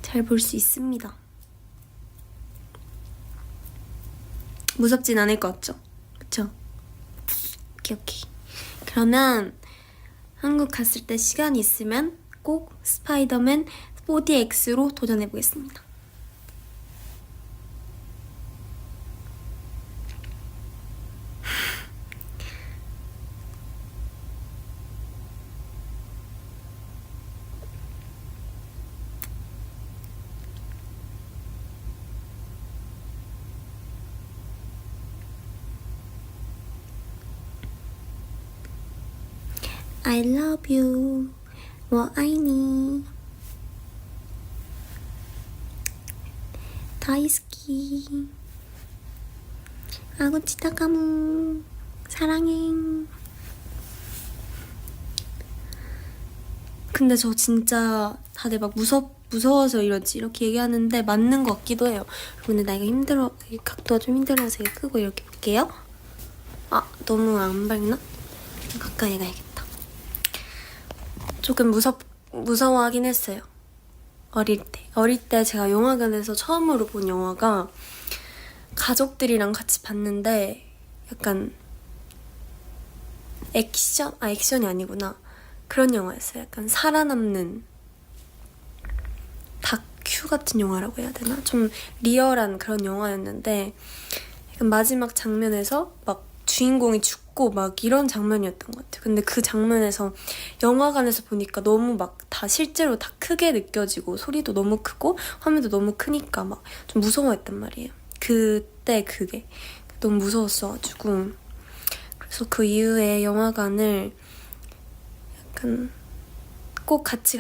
잘 볼 수 있습니다. 무섭진 않을 것 같죠? 그쵸? 오케이. 그러면 한국 갔을 때 시간 있으면 꼭 스파이더맨 4DX로 도전해보겠습니다. I love you. 我爱你. 다이스키. 아구치 타카무. 사랑해. 근데 저 진짜 다들 막 무서워서 이러지 이렇게 얘기하는데 맞는 것 같기도 해요. 근데 나 이거 힘들어. 각도가 좀 힘들어서 이거 끄고 이렇게 볼게요. 아, 너무 안 밝나? 가까이 가야겠다. 조금 무서워하긴 했어요. 어릴 때 제가 영화관에서 처음으로 본 영화가 가족들이랑 같이 봤는데 약간 액션이 아니구나. 그런 영화였어요. 약간 살아남는 다큐 같은 영화라고 해야 되나? 좀 리얼한 그런 영화였는데 약간 마지막 장면에서 막 주인공이 죽고 막 이런 장면이었던 것 같아요. 근데 그 장면에서 영화관에서 보니까 너무 막 다 실제로 다 크게 느껴지고 소리도 너무 크고 화면도 너무 크니까 막 좀 무서워했단 말이에요. 그때 그게 너무 무서웠어가지고 그래서 그 이후에 영화관을 약간 꼭 같이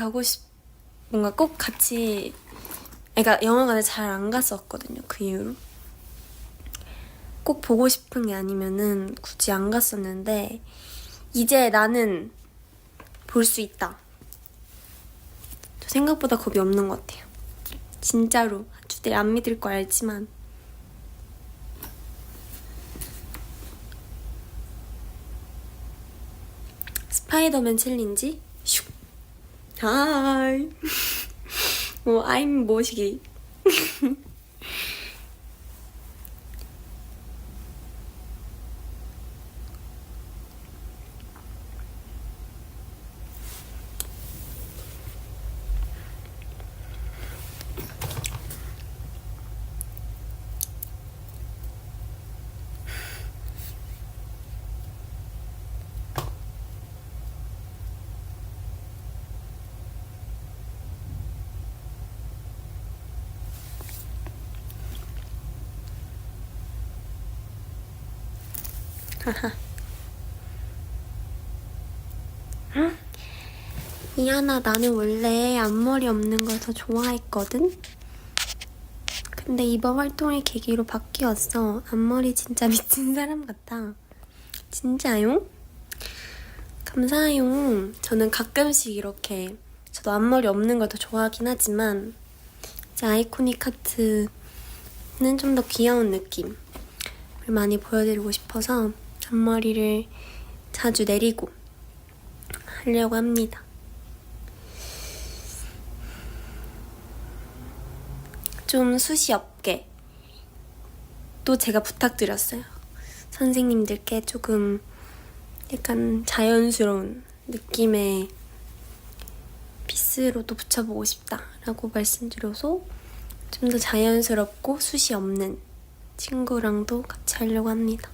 뭔가 꼭 같이 그러니까 영화관을 잘 안 갔었거든요. 그 이후로 꼭 보고 싶은 게 아니면은 굳이 안 갔었는데 이제 나는 볼 수 있다. 저 생각보다 겁이 없는 것 같아요. 진짜로. 주들이 안 믿을 거 알지만 스파이더맨 챌린지 슉. 하이. I'm 모시기. 이하나, 나는 원래 앞머리 없는 걸 더 좋아했거든? 근데 이번 활동을 계기로 바뀌었어. 앞머리 진짜 미친 사람 같아. 진짜요? 감사해요. 저는 가끔씩 이렇게 저도 앞머리 없는 걸 더 좋아하긴 하지만 이제 아이코닉 하트 좀 더 귀여운 느낌을 많이 보여드리고 싶어서 앞머리를 자주 내리고 하려고 합니다. 좀 숱이 없게 또 제가 부탁드렸어요. 선생님들께 조금 약간 자연스러운 느낌의 피스로도 붙여보고 싶다라고 말씀드려서 좀 더 자연스럽고 숱이 없는 친구랑도 같이 하려고 합니다.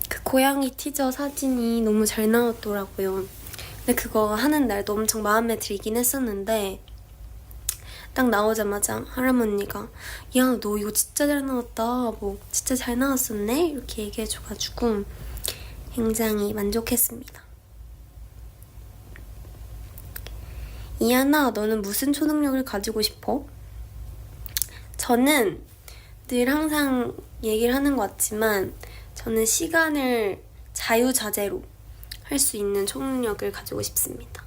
그 고양이 티저 사진이 너무 잘 나왔더라고요. 근데 그거 하는 날도 엄청 마음에 들긴 했었는데 딱 나오자마자 할아버지가 야, 너 이거 진짜 잘 나왔다. 뭐 진짜 잘 나왔었네? 이렇게 얘기해줘가지고 굉장히 만족했습니다. 이하나, 너는 무슨 초능력을 가지고 싶어? 저는 늘 항상 얘기를 하는 것 같지만 저는 시간을 자유자재로 할 수 있는 초능력을 가지고 싶습니다.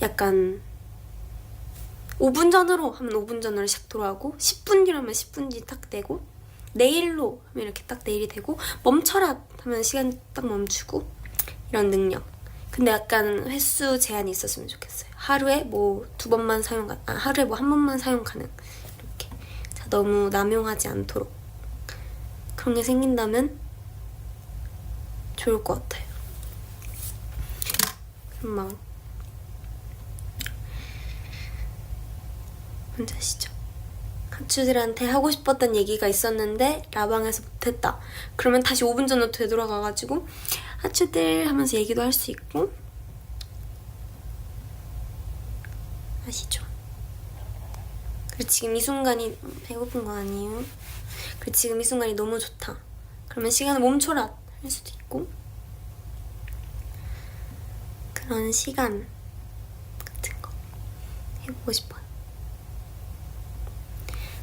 약간 5분 전으로 하면 5분 전으로 샥 돌아가고 10분 뒤라면 10분 뒤 딱 되고 내일로 하면 이렇게 딱 내일이 되고 멈춰라 하면 시간 딱 멈추고 이런 능력. 근데 약간 횟수 제한이 있었으면 좋겠어요. 하루에 뭐 2번만 하루에 뭐 1번만 사용 가능. 이렇게. 자, 너무 남용하지 않도록. 그런 게 생긴다면 좋을 것 같아요. 그럼 막 혼자 시죠. 가추들한테 하고 싶었던 얘기가 있었는데 라방에서 못했다. 그러면 다시 5분 전으로 되돌아가가지고 하추들 하면서 얘기도 할 수 있고. 아시죠? 그리고 지금 이 순간이 배고픈 거 아니에요? 그리고 지금 이 순간이 너무 좋다. 그러면 시간을 멈춰라 할 수도 있고. 그런 시간 같은 거 해보고 싶어요.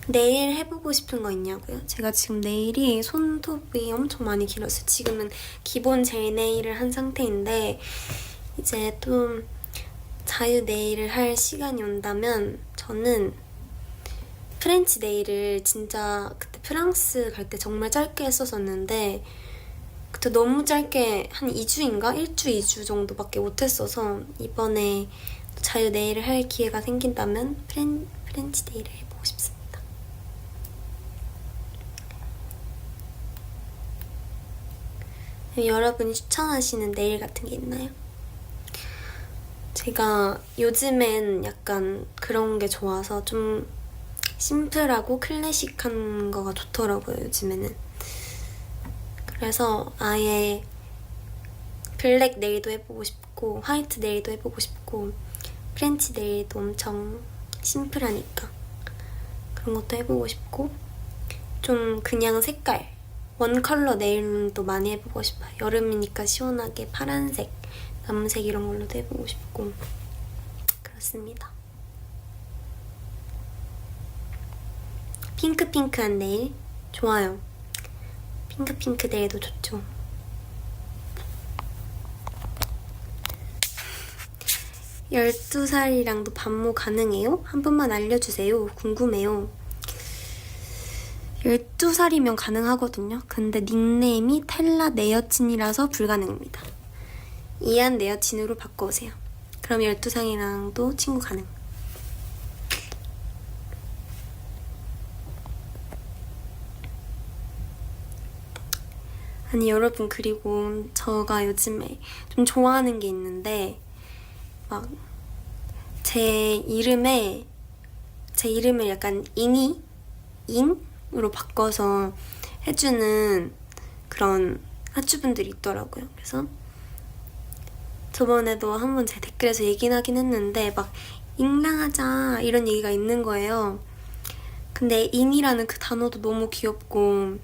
네일 해보고 싶은 거 있냐고요? 제가 지금 네일이 손톱이 엄청 많이 길었어요. 지금은 기본 젤 네일을 한 상태인데 이제 좀 자유 네일을 할 시간이 온다면 저는 프렌치 네일을 진짜 그때 프랑스 갈 때 정말 짧게 했었었는데 그때 너무 짧게 한 2주인가? 1주, 2주 정도밖에 못했어서 이번에 자유 네일을 할 기회가 생긴다면 프렌치 네일을 해보고 싶습니다. 여러분이 추천하시는 네일 같은 게 있나요? 제가 요즘엔 약간 그런 게 좋아서 좀 심플하고 클래식한 거가 좋더라고요, 요즘에는. 그래서 아예 블랙 네일도 해보고 싶고 화이트 네일도 해보고 싶고 프렌치 네일도 엄청 심플하니까 그런 것도 해보고 싶고 좀 그냥 색깔 원 컬러 네일도 많이 해보고 싶어요. 여름이니까 시원하게 파란색, 남색 이런 걸로도 해보고 싶고 그렇습니다. 핑크핑크한 네일 좋아요. 핑크핑크 네일도 좋죠. (12살이랑도) 반모 가능해요? 한 번만 알려주세요. 궁금해요. 12살이면 가능하거든요. 근데 닉네임이 텔라 내 여친이라서 불가능합니다. 이한 내 여친으로 바꿔오세요. 그럼 12살이랑도 친구 가능. 아니 여러분, 그리고 제가 요즘에 좀 좋아하는 게 있는데 막 제 이름을 약간 인으로 바꿔서 해주는 그런 하추분들이 있더라고요. 그래서 저번에도 한번 제 댓글에서 얘기는 하긴 했는데 막 잉랑하자 이런 얘기가 있는 거예요. 근데 인이라는 그 단어도 너무 귀엽고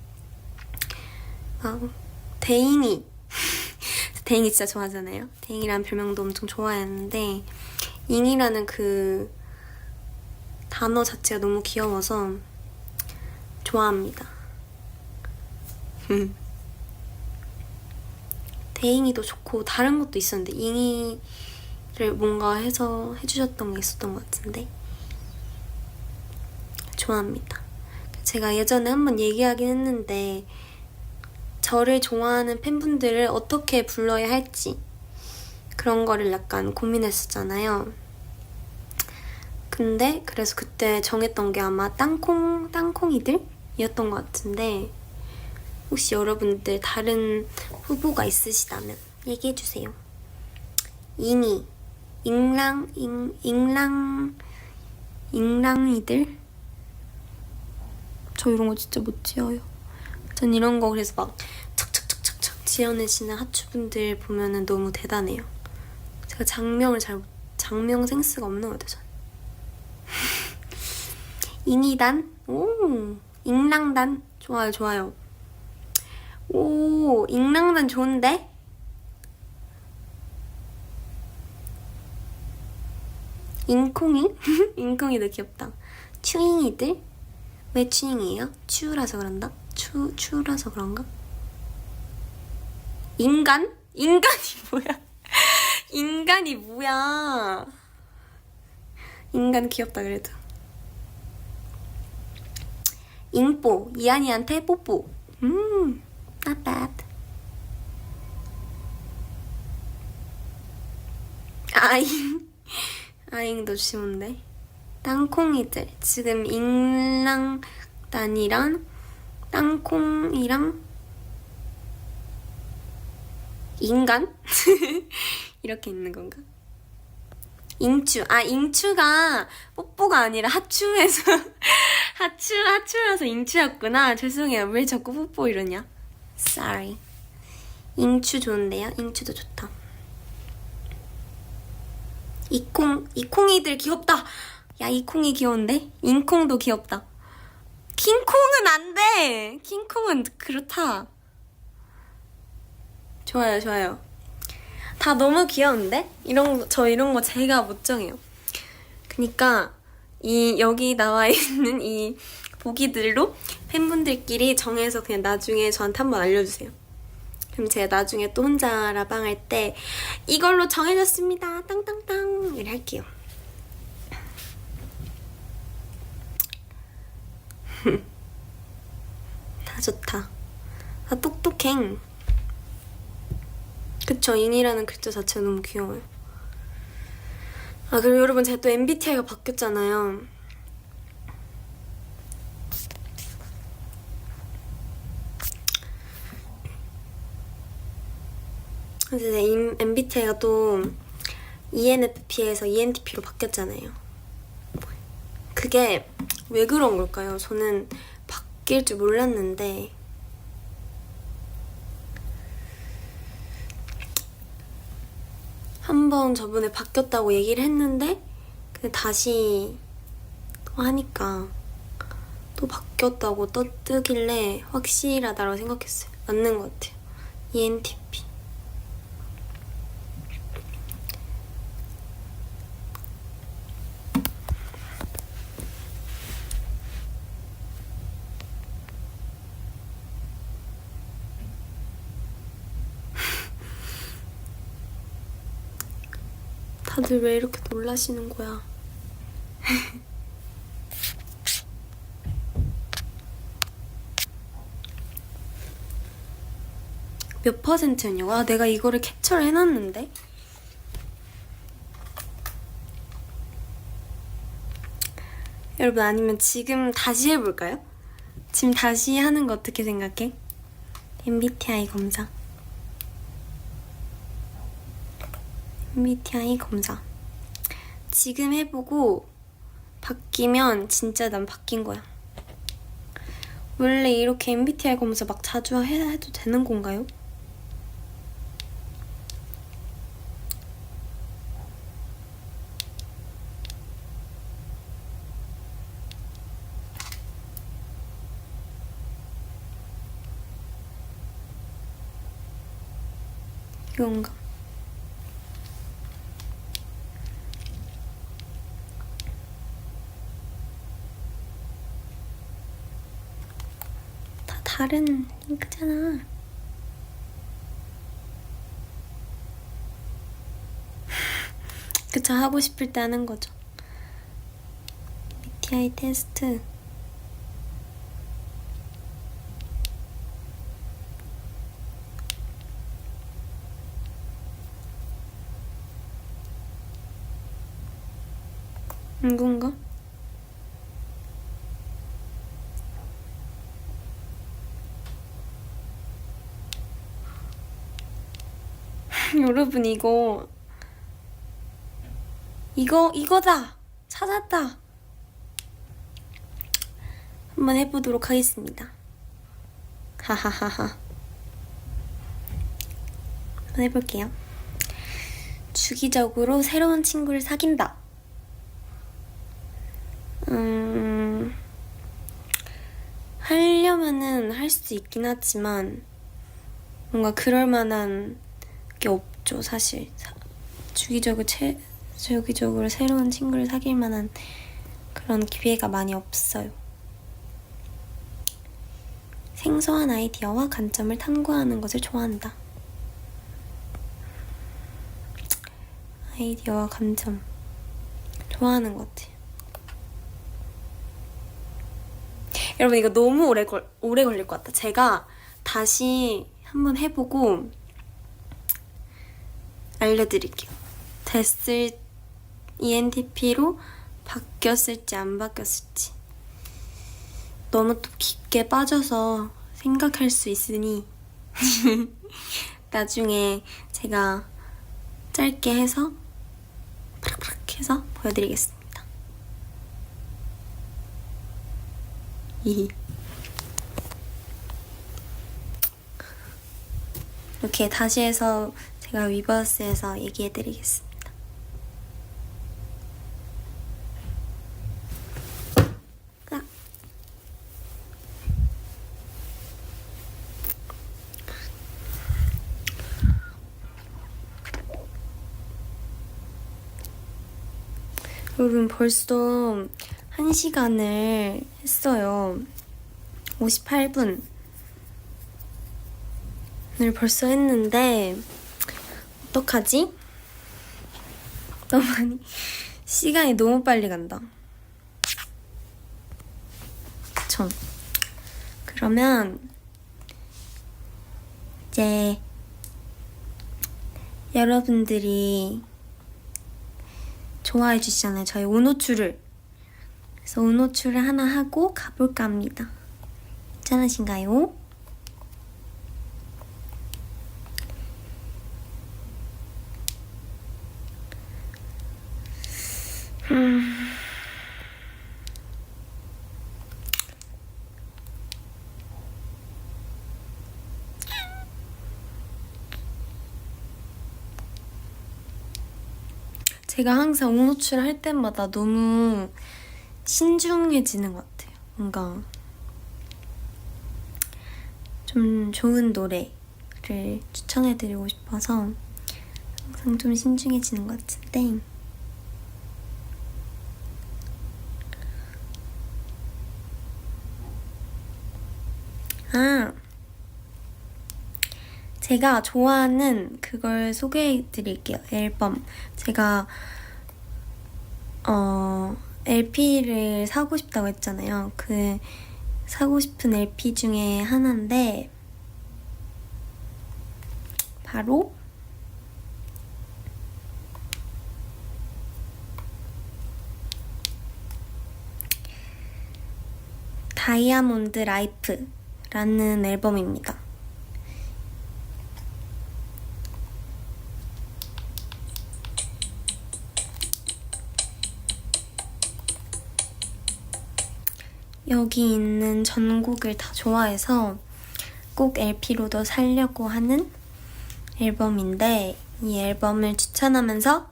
대잉이 대잉이 진짜 좋아하잖아요. 대잉이라는 별명도 엄청 좋아했는데 잉이라는 그 단어 자체가 너무 귀여워서 좋아합니다. 대잉이도 좋고 다른 것도 있었는데 잉이를 뭔가 해서 해주셨던 게 있었던 것 같은데 좋아합니다. 제가 예전에 한번 얘기하긴 했는데 저를 좋아하는 팬분들을 어떻게 불러야 할지 그런 거를 약간 고민했었잖아요. 근데 그래서 그때 정했던 게 아마 땅콩이들이었던 것 같은데 혹시 여러분들 다른 후보가 있으시다면 얘기해주세요. 이니, 잉랑이들? 저 이런 거 진짜 못 지어요. 전 이런 거 그래서 막 척척척척척 지어내시는 하추분들 보면은 너무 대단해요. 제가 장명 센스가 없는 것 같아요. 이니단? 오, 잉랑단? 좋아요. 오, 잉랑단 좋은데? 잉콩이? 잉콩이도 귀엽다. 추잉이들? 왜 추잉이에요? 추라서 그런가? 추라서 그런가? 인간이 뭐야? 인간이 뭐야? 인간 귀엽다 그래도. 잉뽀, 이한이한테 뽀뽀. not bad. 아잉도 쉬운데. 땅콩이들. 지금 잉랑단이랑 땅콩이랑 인간? 이렇게 있는 건가? 잉추가 뽀뽀가 아니라 하추에서 하추라서 잉추였구나. 죄송해요. 왜 자꾸 뽀뽀 이러냐? Sorry. 잉추 좋은데요? 잉추도 좋다. 이콩이들 귀엽다. 야, 이콩이 귀여운데? 잉콩도 귀엽다. 킹콩은 안 돼. 킹콩은 그렇다. 좋아요. 다 너무 귀여운데? 저 이런 거 제가 못 정해요. 그니까 여기 나와 있는 이 보기들로 팬분들끼리 정해서 그냥 나중에 저한테 한번 알려주세요. 그럼 제가 나중에 또 혼자 라방 할 때 이걸로 정해졌습니다. 땅땅땅 이렇게 할게요. 다 좋다. 아, 똑똑행. 그쵸, 인이라는 글자 자체가 너무 귀여워요. 아, 그리고 여러분 제가 또 MBTI가 바뀌었잖아요. 이제 MBTI가 또 ENFP에서 ENTP로 바뀌었잖아요. 그게 왜 그런 걸까요? 저는 바뀔 줄 몰랐는데 한번 저번에 바뀌었다고 얘기를 했는데 근데 다시 또 하니까 또 바뀌었다고 떠뜨길래 확실하다고 생각했어요. 맞는 것 같아요. ENTP. 다들 왜 이렇게 놀라시는 거야? 몇 퍼센트였냐고? 아, 내가 이거를 캡처를 해놨는데? 여러분, 아니면 지금 다시 해볼까요? 지금 다시 하는 거 어떻게 생각해? MBTI 검사. MBTI 검사. 지금 해보고 바뀌면 진짜 난 바뀐 거야. 원래 이렇게 MBTI 검사 막 자주 해도 되는 건가요? 이건가? 다 다른 링크잖아. 그쵸, 하고 싶을 때 하는 거죠. MBTI 테스트 이건가? 여러분 이거다! 찾았다! 한번 해보도록 하겠습니다. 하하하하. 한번 해볼게요. 주기적으로 새로운 친구를 사귄다. 하려면은 할 수 있긴 하지만 뭔가 그럴 만한 게 없죠, 사실. 주기적으로 새로운 친구를 사귈 만한 그런 기회가 많이 없어요. 생소한 아이디어와 관점을 탐구하는 것을 좋아한다. 아이디어와 관점 좋아하는 것 같아요. 여러분 이거 너무 오래 걸릴 것 같다. 제가 다시 한번 해보고 알려드릴게요. ENTP로 바뀌었을지 안 바뀌었을지. 너무 또 깊게 빠져서 생각할 수 있으니 나중에 제가 짧게 해서 팍팍 해서 보여드리겠습니다. 이렇게 다시 해서 제가 위버스에서 얘기해드리겠습니다. 여러분 벌써 1시간을 했어요. 58분을 벌써 했는데 어떡하지? 시간이 너무 빨리 간다. 그쵸? 그러면 이제 여러분들이 좋아해 주시잖아요. 저희 온호출을. 그래서 온호출을 하나 하고 가볼까 합니다. 괜찮으신가요? 제가 항상 온호출 할 때마다 너무 신중해지는 것 같아요. 뭔가 좀 좋은 노래를 추천해드리고 싶어서 항상 좀 신중해지는 것 같은데 제가 좋아하는 그걸 소개해드릴게요. 앨범. 제가 LP를 사고 싶다고 했잖아요. 그 사고 싶은 LP 중에 하나인데 바로 다이아몬드 라이프라는 앨범입니다. 여기 있는 전곡을 다 좋아해서 꼭 LP로도 살려고 하는 앨범인데 이 앨범을 추천하면서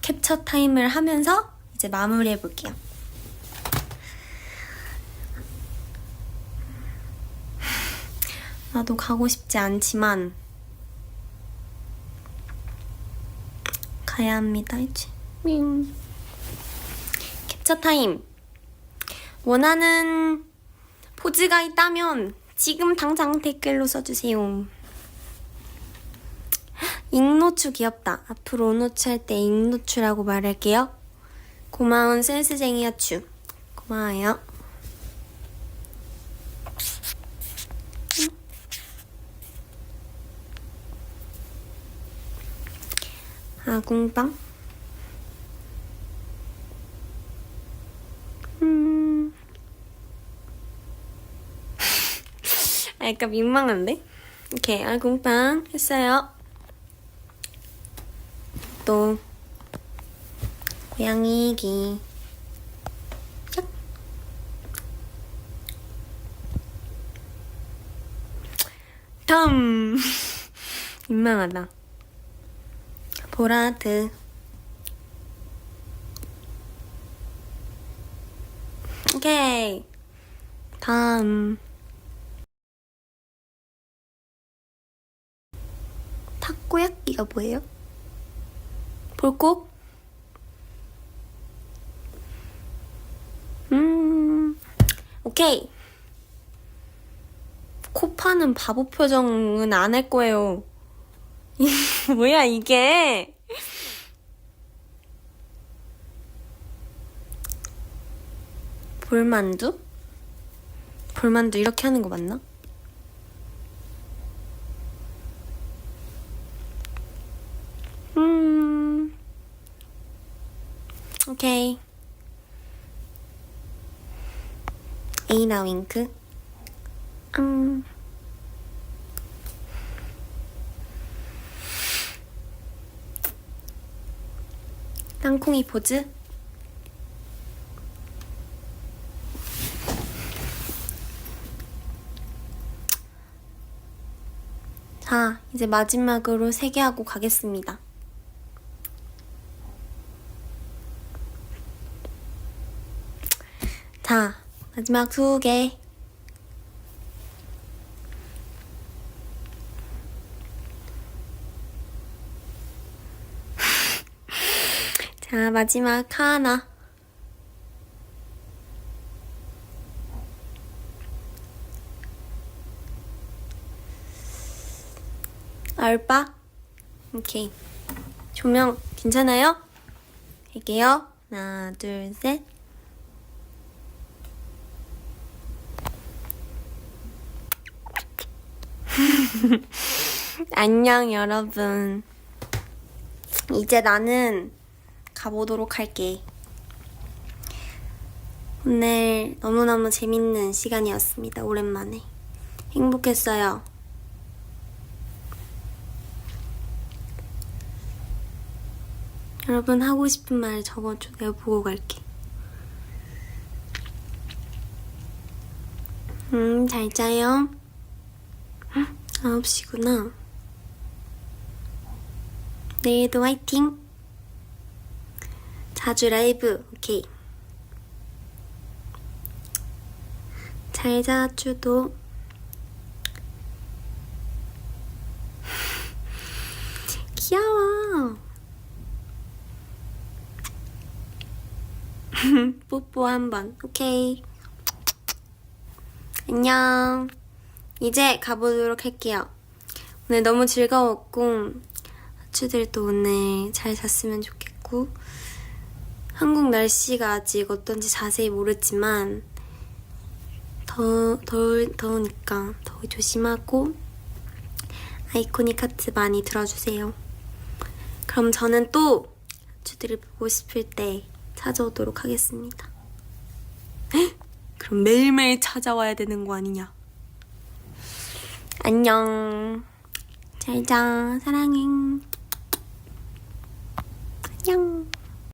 캡처 타임을 하면서 이제 마무리해볼게요. 나도 가고 싶지 않지만 가야 합니다, 이제. 캡처 타임! 원하는 포즈가 있다면 지금 당장 댓글로 써주세요. 잉노추 귀엽다. 앞으로 온노추 할 때 잉노추라고 말할게요. 고마운 센스쟁이야 추. 고마워요. 아궁빵. 약간 민망한데? 오케이, 알콩빵 했어요. 또 고양이기. 다음 민망하다. 보라트. 오케이. 다음 타코야끼가 뭐예요? 볼콕? 오케이. 코 파는 바보 표정은 안 할 거예요. 뭐야 이게? 볼만두? 볼만두 이렇게 하는 거 맞나? 오케이. 에이나 윙크. 땅콩이 포즈. 자, 이제 마지막으로 3개 하고 가겠습니다. 자, 마지막 2개. 자, 마지막 하나. 얼빠? 오케이. 조명 괜찮아요? 할게요. 하나, 둘, 셋. 안녕, 여러분. 이제 나는 가보도록 할게. 오늘 너무너무 재밌는 시간이었습니다. 오랜만에. 행복했어요. 여러분 하고 싶은 말 적어줘. 내가 보고 갈게. 잘 자요. 9시구나. 내일도 화이팅! 자주 라이브, 오케이. 잘 자, 주도. 귀여워. 뽀뽀 한번, 오케이. 안녕. 이제 가보도록 할게요. 오늘 너무 즐거웠고 하추들도 오늘 잘 잤으면 좋겠고 한국 날씨가 아직 어떤지 자세히 모르지만 더우니까 더위 조심하고 아이코닉 하트 많이 들어주세요. 그럼 저는 또 하추들을 보고 싶을 때 찾아오도록 하겠습니다. 그럼 매일매일 찾아와야 되는 거 아니냐? 안녕. 잘 자. 사랑해. 안녕.